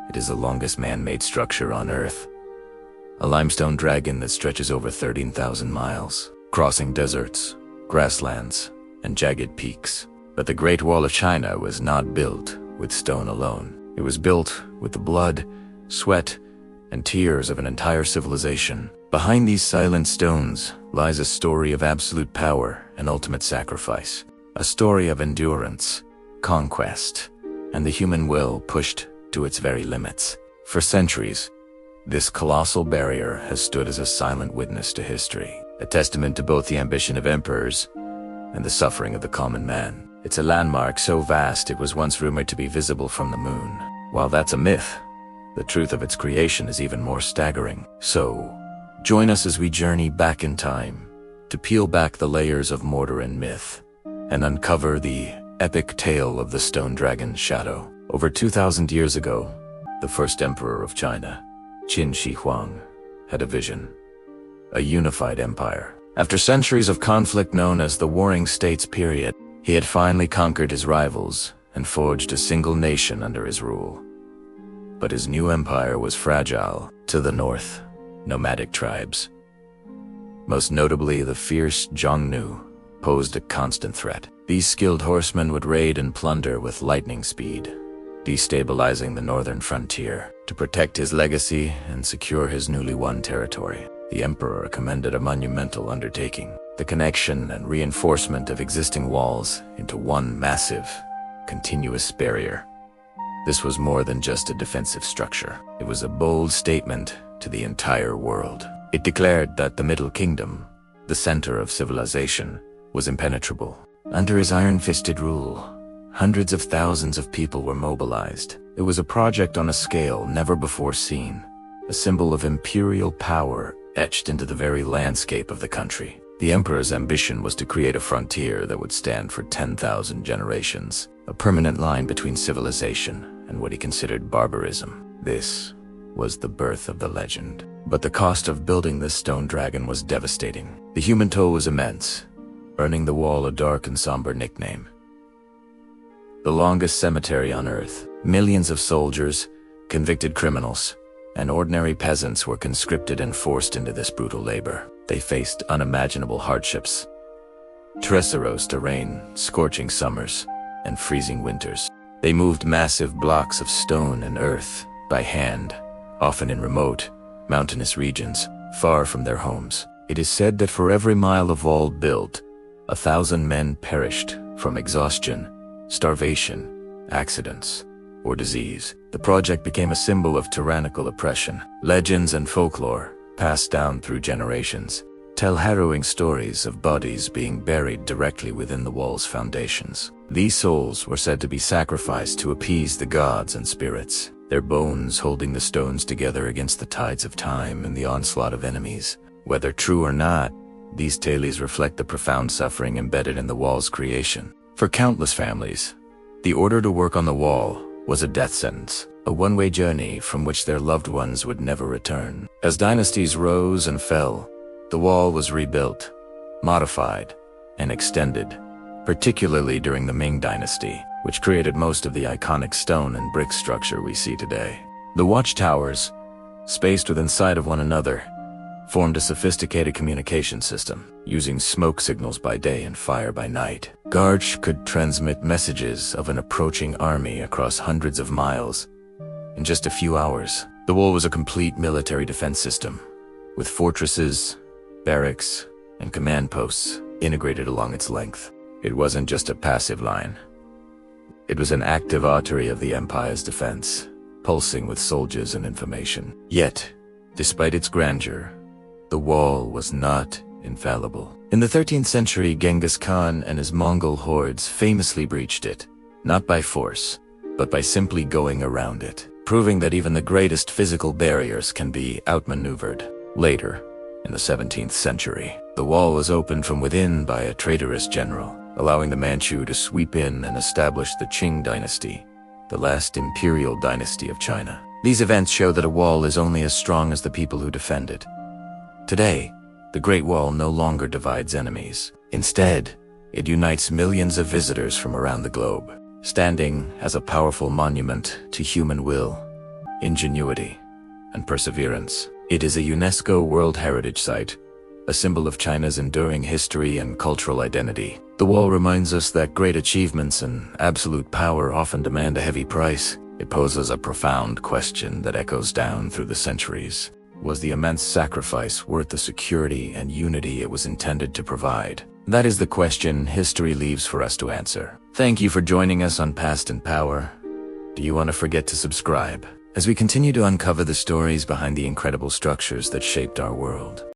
It is the longest man-made structure on Earth. A limestone dragon that stretches over 13,000 miles, crossing deserts, grasslands, and jagged peaks. But the Great Wall of China was not built with stone alone. It was built with the blood, sweat, and tears of an entire civilization. Behind these silent stones lies a story of absolute power and ultimate sacrifice. A story of endurance, conquest, and the human will pushed to its very limits. For centuries, this colossal barrier has stood as a silent witness to history, a testament to both the ambition of emperors and the suffering of the common man. It's a landmark so vast it was once rumored to be visible from the moon. While that's a myth, the truth of its creation is even more staggering. So, join us as we journey back in time to peel back the layers of mortar and myth and uncover the epic tale of the stone dragon's shadow. Over 2,000 years ago, the first emperor of China, Qin Shi Huang, had a vision: a unified empire. After centuries of conflict known as the Warring States period, he had finally conquered his rivals and forged a single nation under his rule. But his new empire was fragile. To the north, nomadic tribes, most notably the fierce Xiongnu, posed a constant threat. These skilled horsemen would raid and plunder with lightning speed, destabilizing the northern frontier. To protect his legacy and secure his newly won territory, the emperor commended a monumental undertaking: the connection and reinforcement of existing walls into one massive, continuous barrier. This was more than just a defensive structure. It was a bold statement to the entire world. It declared that the Middle Kingdom, the center of civilization, was impenetrable. Under his iron-fisted rule, hundreds of thousands of people were mobilized. It was a project on a scale never before seen, a symbol of imperial power etched into the very landscape of the country. The emperor's ambition was to create a frontier that would stand for 10,000 generations, a permanent line between civilization and what he considered barbarism. This was the birth of the legend. But the cost of building this stone dragon was devastating. The human toll was immense, earning the wall a dark and somber nickname: the longest cemetery on Earth. Millions of soldiers, convicted criminals, and ordinary peasants were conscripted and forced into this brutal labor. They faced unimaginable hardships: treacherous terrain, scorching summers, and freezing winters. They moved massive blocks of stone and earth by hand, often in remote, mountainous regions, far from their homes. It is said that for every mile of wall built, 1,000 men perished from exhaustion, starvation, accidents, or disease. The project became a symbol of tyrannical oppression. Legends and folklore, passed down through generations, tell harrowing stories of bodies being buried directly within the wall's foundations. These souls were said to be sacrificed to appease the gods and spirits, their bones holding the stones together against the tides of time and the onslaught of enemies. Whether true or not, these tales reflect the profound suffering embedded in the wall's creation. For countless families, the order to work on the wall was a death sentence, a one-way journey from which their loved ones would never return. As dynasties rose and fell, the wall was rebuilt, modified, and extended, particularly during the Ming Dynasty, which created most of the iconic stone and brick structure we see today. The watchtowers, spaced within sight of one another, formed a sophisticated communication system, using smoke signals by day and fire by night. Guards could transmit messages of an approaching army across hundreds of miles in just a few hours. The wall was a complete military defense system, with fortresses, barracks, and command posts integrated along its length. It wasn't just a passive line. It was an active artery of the empire's defense, pulsing with soldiers and information. Yet, despite its grandeur, the wall was not infallible. In the 13th century, Genghis Khan and his Mongol hordes famously breached it, not by force, but by simply going around it, proving that even the greatest physical barriers can be outmaneuvered. Later, in the 17th century, the wall was opened from within by a traitorous general, allowing the Manchu to sweep in and establish the Qing dynasty, the last imperial dynasty of China. These events show that a wall is only as strong as the people who defend it. Today, the Great Wall no longer divides enemies. Instead, it unites millions of visitors from around the globe, standing as a powerful monument to human will ingenuity, and perseverance. It is a UNESCO World Heritage Site, a symbol of China's enduring history and cultural identity. The wall reminds us that great achievements and absolute power often demand a heavy price. It poses a profound question that echoes down through the centuries. Was the immense sacrifice worth the security and unity it was intended to provide? That is the question history leaves for us to answer. Thank you for joining us on Past and Power. Do you want to forget to subscribe as we continue to uncover the stories behind the incredible structures that shaped our world?